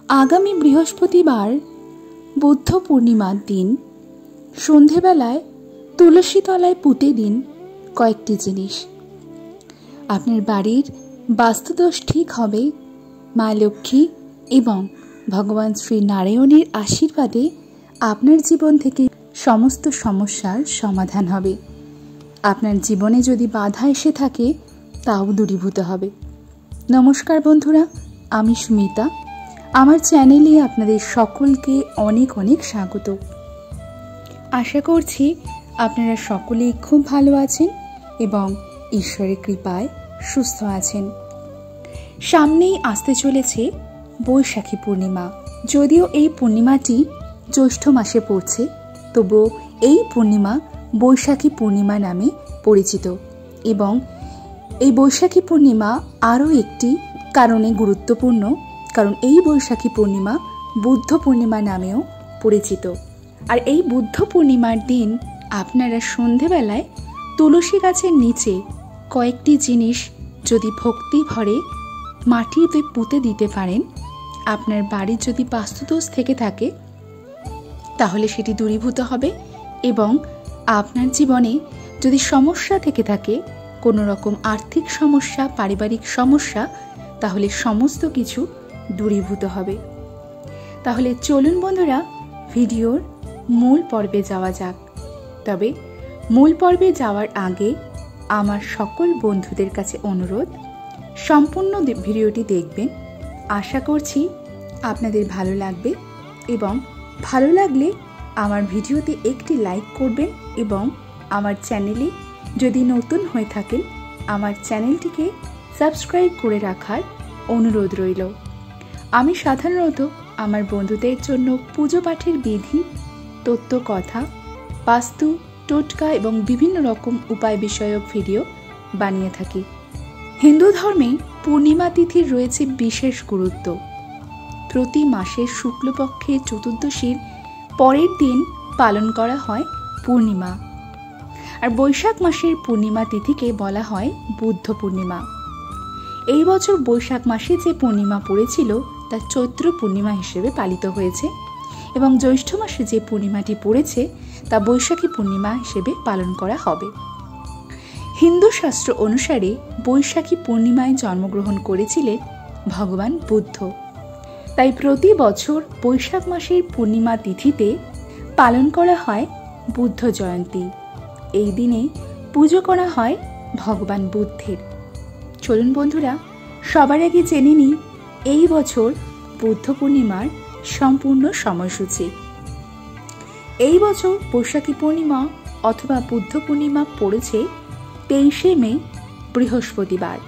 आगामी बृहस्पतिवार बुद्ध पूर्णिमार दिन सन्ध्येबेलाय तुलसी तलाय पुते दिन कयेकटी जिनिस। आपनार बाड़ीर बास्तुदोष ठीक हबे। मा लक्ष्मी एवं भगवान श्री नारायणेर आशीर्वादे आपनार जीवन थेके समस्त समस्यार समाधान हबे। आपनार जीवने यदि बाधा एसे थाके ताओ दूरीभूत हबे। नमस्कार बंधुरा, आमी सुमिता। आमार चैनेले आपनादेर सकलके अनेक अनेक स्वागत। आशा करछि आपनारा सकलेई खूब भालो आछेन एबं ईश्वरेर कृपाय सुस्थ आछेन। सामनेई आसते चलेछे बैशाखी पूर्णिमा। यदिओ एई पूर्णिमाटी ज्यैष्ठ मासे पड़छे, तबुओ एई पूर्णिमा बैशाखी पूर्णिमा नामे परिचित एबं एई बैशाखी पूर्णिमा आरो एकटी कारणे गुरुत्वपूर्ण, कारण এই বৈশাখী পূর্ণিমা বুদ্ধ পূর্ণিমা নামেও পরিচিত। আর এই বুদ্ধ পূর্ণিমার দিন আপনারা সন্ধ্যেবেলায় তুলসী গাছের নিচে কয়েকটি জিনিস যদি ভক্তি ভরে মাটিতে পুঁতে দিতে পারেন, আপনার বাড়ির যদি বাস্তুদোষ থেকে থাকে তাহলে সেটি দূরীভূত হবে এবং আপনার জীবনে যদি সমস্যা থেকে থাকে, কোনো রকম আর্থিক সমস্যা, পারিবারিক সমস্যা, তাহলে সমস্ত কিছু দূরীভূত হবে। তাহলে চলুন বন্ধুরা ভিডিওর মূল পর্বে যাওয়া যাক। তবে মূল পর্বে যাওয়ার আগে আমার সকল বন্ধুদের কাছে অনুরোধ, সম্পূর্ণ ভিডিওটি দেখবেন। আশা করছি আপনাদের ভালো লাগবে এবং ভালো লাগলে আমার ভিডিওতে একটি লাইক করবেন এবং আমার চ্যানেলে যদি নতুন হয়ে থাকেন আমার চ্যানেলটিকে সাবস্ক্রাইব করে রাখার অনুরোধ রইল। আমি সাধারণত আমার বন্ধুদের জন্য পুজো পাঠের বিধি, তত্ত্ব কথা, বাস্তু, টোটকা এবং বিভিন্ন রকম উপায় বিষয়ক ভিডিও বানিয়ে থাকি। হিন্দু ধর্মে পূর্ণিমা তিথির রয়েছে বিশেষ গুরুত্ব। প্রতি মাসের শুক্লপক্ষের চতুর্দশীর পরের দিন পালন করা হয় পূর্ণিমা। আর বৈশাখ মাসের পূর্ণিমা তিথিকে বলা হয় বুদ্ধ পূর্ণিমা। এই বছর বৈশাখ মাসে যে পূর্ণিমা পড়েছিল তা চৈত্র পূর্ণিমা হিসেবে পালিত হয়েছে এবং জ্যৈষ্ঠ মাসে যে পূর্ণিমাটি পড়েছে তা বৈশাখী পূর্ণিমা হিসেবে পালন করা হবে। হিন্দু শাস্ত্র অনুসারে বৈশাখী পূর্ণিমায় জন্মগ্রহণ করেছিলেন ভগবান বুদ্ধ। তাই প্রতি বছর বৈশাখ মাসের পূর্ণিমা তিথিতে পালন করা হয় বুদ্ধ জয়ন্তী। এই দিনে পুজো করা হয় ভগবান বুদ্ধের। চলুন বন্ধুরা সবার আগে জেনে নিই এই বছর বুদ্ধ পূর্ণিমার সম্পূর্ণ সময়সূচি। এই বছর বৈশাখী পূর্ণিমা অথবা বুদ্ধ পূর্ণিমা পড়েছে 23শে মে বৃহস্পতিবার।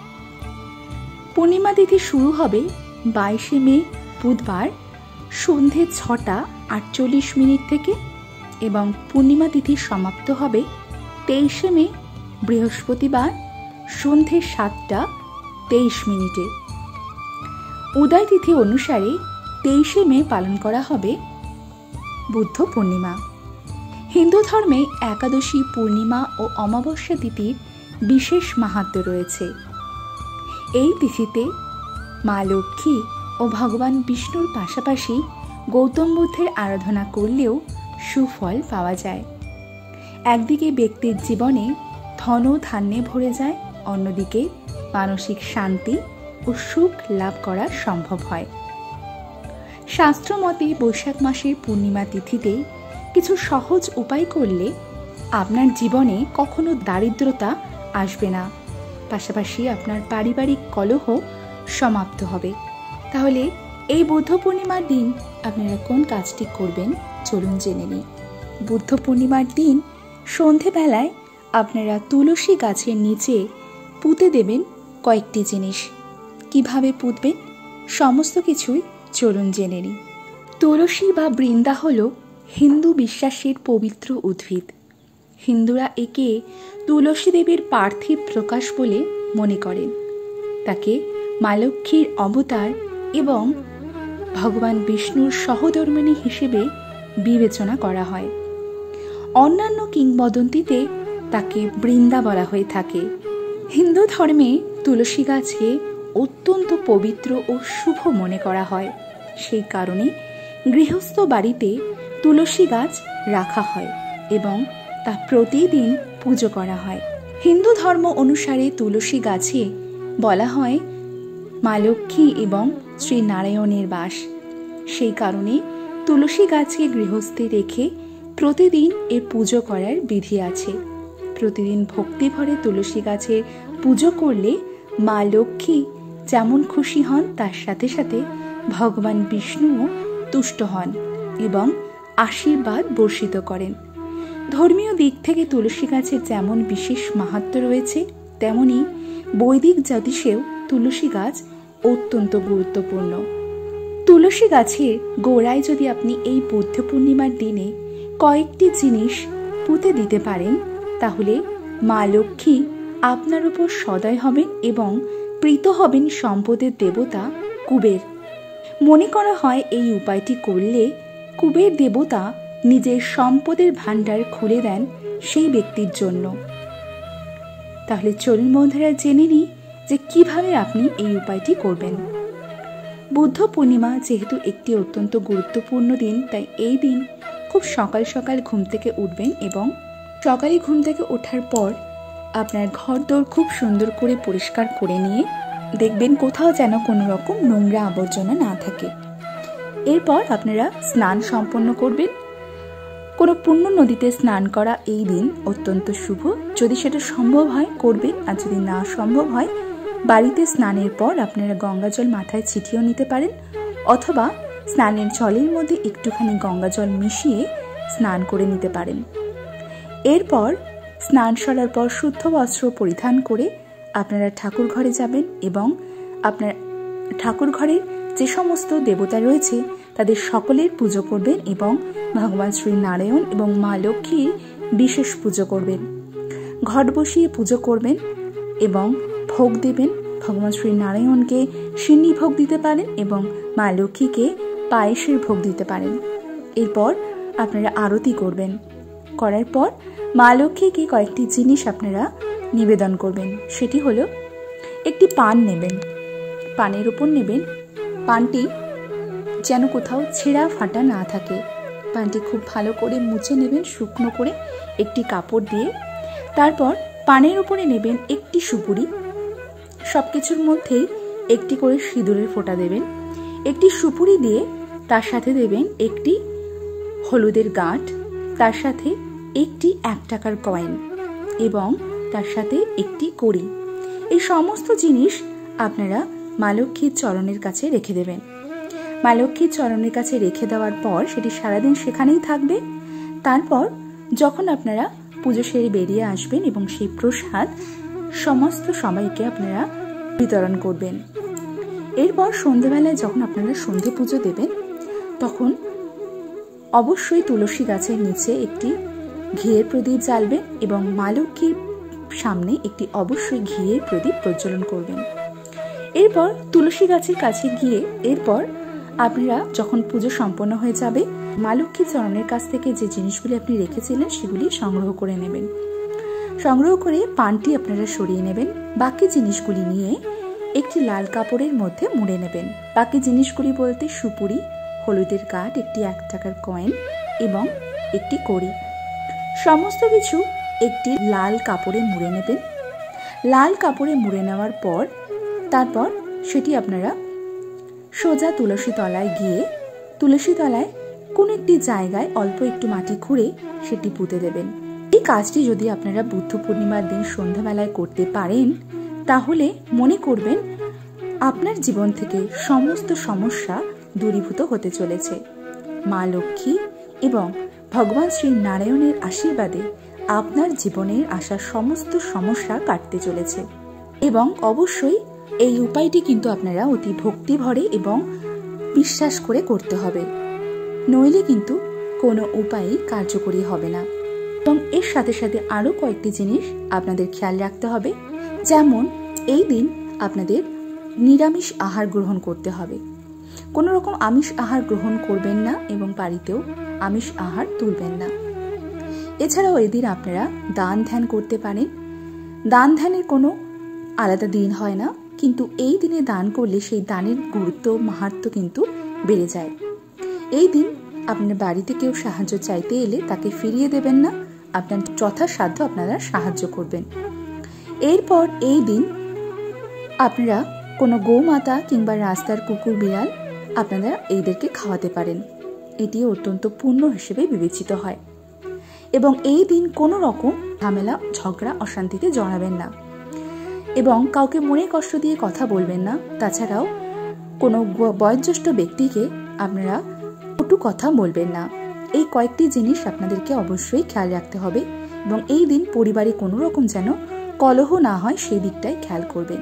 পূর্ণিমা তিথি শুরু হবে 22শে মে বুধবার সন্ধে 6:48 থেকে এবং পূর্ণিমা তিথি সমাপ্ত হবে 23শে মে বৃহস্পতিবার সন্ধে 7:23। উদয় তিথি অনুসারে 23শে মে পালন করা হবে বুদ্ধ পূর্ণিমা। হিন্দু ধর্মে একাদশী, পূর্ণিমা ও অমাবস্যা তিথির বিশেষ মাহাত্ম্য রয়েছে। এই তিথিতে মা লক্ষ্মী ও ভগবান বিষ্ণুর পাশাপাশি গৌতম বুদ্ধের আরাধনা করলেও সুফল পাওয়া যায়। একদিকে ব্যক্তির জীবনে ধন ধান্যে ভরে যায়, অন্যদিকে মানসিক শান্তি ও সুখ লাভ করা সম্ভব হয়। শাস্ত্র মতে বৈশাখ মাসের পূর্ণিমা তিথিতে কিছু সহজ উপায় করলে আপনার জীবনে কখনো দারিদ্রতা আসবে না, পাশাপাশি আপনার পারিবারিক কলহ সমাপ্ত হবে। তাহলে এই বুদ্ধ পূর্ণিমার দিন আপনারা কোন কাজটি করবেন চলুন জেনে নিই। বুদ্ধ পূর্ণিমার দিন সন্ধেবেলায় আপনারা তুলসী গাছের নিচে পুঁতে দেবেন কয়েকটি জিনিস। কিভাবে পুঁতবেন সমস্ত কিছুই চলুন জেনে নিই। তুলসী বা বৃন্দা হল হিন্দু বিশ্বাসের পবিত্র উদ্ভিদ। হিন্দুরা একে তুলসী দেবীর পার্থিব প্রকাশ বলে মনে করেন। তাকে মা লক্ষ্মীর অবতার এবং ভগবান বিষ্ণুর সহধর্মিণী হিসেবে বিবেচনা করা হয়। অন্যান্য কিংবদন্তিতে তাকে বৃন্দা বলা হয়ে থাকে। হিন্দু ধর্মে তুলসী গাছকে অত্যন্ত পবিত্র ও শুভ মনে করা হয়। সেই কারণে গৃহস্থ বাড়িতে তুলসী গাছ রাখা হয় এবং তা প্রতিদিন পুজো করা হয়। হিন্দু ধর্ম অনুসারে তুলসী গাছে বলা হয় মা লক্ষ্মী এবং শ্রী নারায়ণের বাস। সেই কারণে তুলসী গাছকে গৃহস্থে রেখে প্রতিদিন এর পুজো করার বিধি আছে। প্রতিদিন ভক্তি ভরে তুলসী গাছের পুজো করলে মা লক্ষ্মী যেমন খুশি হন তার সাথে সাথে ভগবান বিষ্ণুও তুষ্ট হন এবং আশীর্বাদ বর্ষিত করেন। ধর্মীয় দিক থেকে তুলসী গাছের যেমন বিশেষ মাহাত্ম্য রয়েছে, তেমনি বৈদিক জ্যোতিষেও তুলসী গাছ অত্যন্ত গুরুত্বপূর্ণ। তুলসী গাছের গোড়ায় যদি আপনি এই বুদ্ধ পূর্ণিমার দিনে কয়েকটি জিনিস পুঁতে দিতে পারেন, তাহলে মা লক্ষ্মী আপনার উপর সদয় হবেন এবং প্রীত হবেন সম্পদের দেবতা কুবের। মনে করা হয় এই উপায়টি করলে কুবের দেবতা নিজের সম্পদের ভাণ্ডার খুলে দেন সেই ব্যক্তির জন্য। তাহলে চলুন বন্ধুরা জেনে নিই যে কিভাবে আপনি এই উপায়টি করবেন। বুদ্ধ পূর্ণিমা যেহেতু একটি অত্যন্ত গুরুত্বপূর্ণ দিন, তাই এই দিন খুব সকাল সকাল ঘুম থেকে উঠবেন এবং সকালে ঘুম থেকে ওঠার পর আপনার ঘরদোর খুব সুন্দর করে পরিষ্কার করে নিয়ে দেখবেন কোথাও যেন কোনো রকম নোংরা আবর্জনা না থাকে। এরপর আপনারা স্নান সম্পন্ন করবেন। কোনো পুণ্য নদীতে স্নান করা এই দিন অত্যন্ত শুভ। যদি সেটা সম্ভব হয় করবেন, আর যদি না সম্ভব হয় বাড়িতে স্নানের পর আপনারা গঙ্গা জল মাথায় ছিটিয়েও নিতে পারেন, অথবা স্নানের জলের মধ্যে একটুখানি গঙ্গা জল মিশিয়ে স্নান করে নিতে পারেন। এরপর স্নান সারার পর শুদ্ধ বস্ত্র পরিধান করে আপনারা ঠাকুর ঘরে যাবেন এবং আপনার ঠাকুর ঘরের যে সমস্ত দেবতা রয়েছে তাদের সকলের পুজো করবেন এবং ভগবান শ্রী নারায়ণ এবং মা লক্ষ্মীর বিশেষ পুজো করবেন। ঘট বসিয়ে পুজো করবেন এবং ভোগ দেবেন। ভগবান শ্রী নারায়ণকে সিন্নি ভোগ দিতে পারেন এবং মা লক্ষ্মীকে পায়েসের ভোগ দিতে পারেন। এরপর আপনারা আরতি করবেন। করার পর মা লক্ষ্মীকে কয়েকটি জিনিস আপনারা নিবেদন করবেন। সেটি হলো একটি পান নেবেন, পানের উপর নেবেন, পানটি যেন কোথাও ছেঁড়া ফাটা না থাকে। পানটি খুব ভালো করে মুছে নেবেন শুকনো করে একটি কাপড় দিয়ে। তারপর পানের উপরে নেবেন একটি সুপুরি, সব কিছুর মধ্যেই একটি করে সিঁদুরের ফোঁটা দেবেন। একটি সুপুরি দিয়ে তার সাথে দেবেন একটি হলুদের গাঁট, তার সাথে একটি 1 টাকার কয়েন এবং তার সাথে একটি কড়ি। এই সমস্ত জিনিস আপনারা মা লক্ষ্মীর চরণের কাছে রেখে দেবেন। মা লক্ষ্মীর চরণের কাছে রেখে দেওয়ার পর সেটি সারাদিন সেখানেই থাকবে। তারপর যখন আপনারা পুজো সেরে বেরিয়ে আসবেন এবং সেই প্রসাদ সমস্ত সবাইকে আপনারা বিতরণ করবেন। এরপর সন্ধ্যেবেলায় যখন আপনারা সন্ধে পুজো দেবেন, তখন অবশ্যই তুলসী গাছের নিচে একটি ঘিয়ের প্রদীপ জ্বালবেন এবং মা লক্ষ্মীর সামনে একটি অবশ্যই ঘিয়ের প্রদীপ প্রজ্বলন করবেন। এরপর তুলসী গাছের কাছে গিয়ে এরপর আপনারা যখন পুজো সম্পন্ন হয়ে যাবে, মা লক্ষ্মীর চরণের কাছ থেকে যে জিনিসগুলি আপনি রেখেছিলেন সেগুলি সংগ্রহ করে নেবেন। সংগ্রহ করে পানটি আপনারা সরিয়ে নেবেন। বাকি জিনিসগুলি নিয়ে একটি লাল কাপড়ের মধ্যে মুড়ে নেবেন। বাকি জিনিসগুলি বলতে সুপুরি, হলুদের গাঁট, একটি 1 টাকার কয়েন এবং একটি কড়ি, সমস্ত কিছু একটি লাল কাপড়ে মুড়ে নেবেন। লাল কাপড়ে মুড়ে নেওয়ার পর তারপর সেটি আপনারা সোজা তুলসী তলায় গিয়ে তুলসী তলায় কোনো একটি জায়গায় অল্প একটু মাটি খুঁড়ে সেটি পুঁতে দেবেন। এই কাজটি যদি আপনারা বুদ্ধ পূর্ণিমার দিন সন্ধ্যাবেলায় করতে পারেন, তাহলে মনে করবেন আপনার জীবন থেকে সমস্ত সমস্যা দূরীভূত হতে চলেছে। মা লক্ষ্মী এবং ভগবান শ্রী নারায়ণের আশীর্বাদে আপনার জীবনের আসা সমস্ত সমস্যা কাটতে চলেছে। এবং অবশ্যই এই উপায়টি কিন্তু আপনারা অতি ভক্তি ভরে এবং বিশ্বাস করে করতে হবে, নইলে কিন্তু কোনো উপায়ই কার্যকরী হবে না। এবং এর সাথে সাথে আরও কয়েকটি জিনিস আপনাদের খেয়াল রাখতে হবে, যেমন এই দিন আপনাদের নিরামিষ আহার গ্রহণ করতে হবে। কোনো রকম আমিষ আহার গ্রহণ করবেন না এবং বাড়িতেও আমিষ আহার তুলবেন না। এছাড়াও এই দিন আপনারা দান ধ্যান করতে পারেন। দান ধ্যানের কোনো আলাদা দিন হয় না, কিন্তু এই দিনে দান করলে সেই দানের গুরুত্ব মাহাত্ম্য কিন্তু বেড়ে যায়। এই দিন আপনার বাড়িতে কেউ সাহায্য চাইতে এলে তাকে ফিরিয়ে দেবেন না, আপনার যথাসাধ্য আপনারা সাহায্য করবেন। এরপর এই দিন আপনারা কোনো গোমাতা কিংবা রাস্তার কুকুর বিড়াল আপনারা এইদেরকে খাওয়াতে পারেন। এটি অত্যন্ত পুণ্য হিসেবে বিবেচিত হয়। এবং এই দিন কোনো রকম ঝামেলা, ঝগড়া, অশান্তিতে জড়াবেন না এবং কাউকে মনে কষ্ট দিয়ে কথা বলবেন না। তাছাড়াও কোনো বয়োজ্যেষ্ঠ ব্যক্তিকে আপনারা কটু কথা বলবেন না। এই কয়েকটি জিনিস আপনাদেরকে অবশ্যই খেয়াল রাখতে হবে এবং এই দিন পরিবারে কোনো রকম যেন কলহ না হয় সেই দিকটাই খেয়াল করবেন।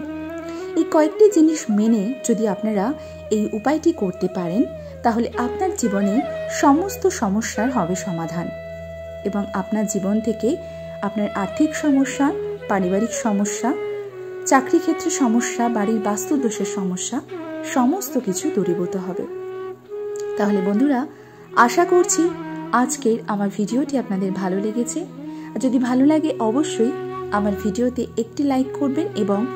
এই কয়েকটি জিনিস মেনে যদি আপনারা এই উপায়টি করতে পারেন তাহলে আপনার জীবনে সমস্ত সমস্যার হবে সমাধান এবং আপনার জীবন থেকে আপনার আর্থিক সমস্যা, পারিবারিক সমস্যা, চাকরি ক্ষেত্রে সমস্যা, বাড়ির বাস্তুদোষের সমস্যা সমস্ত কিছু দূরীভূত হবে। তাহলে বন্ধুরা, আশা করছি আজকের আমার ভিডিওটি আপনাদের ভালো লেগেছে। যদি ভালো লাগে অবশ্যই আমার ভিডিওতে একটি লাইক করবেন এবং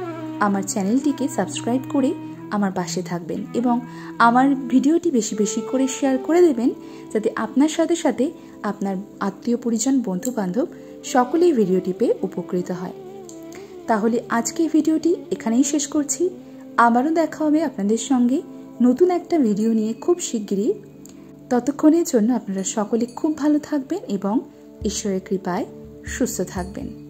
আমার চ্যানেলটিকে সাবস্ক্রাইব করে আমার পাশে থাকবেন এবং আমার ভিডিওটি বেশি বেশি করে শেয়ার করে দেবেন যাতে আপনার সাথে সাথে আপনার আত্মীয় পরিজন, বন্ধু বান্ধব সকলেই ভিডিওটি পেয়ে উপকৃত হয়। তাহলে আজকে ভিডিওটি এখানেই শেষ করছি। আবারও দেখা হবে আপনাদের সঙ্গে নতুন একটা ভিডিও নিয়ে খুব শিগগিরই। ততক্ষণের জন্য আপনারা সকলে খুব ভালো থাকবেন এবং ঈশ্বরের কৃপায় সুস্থ থাকবেন।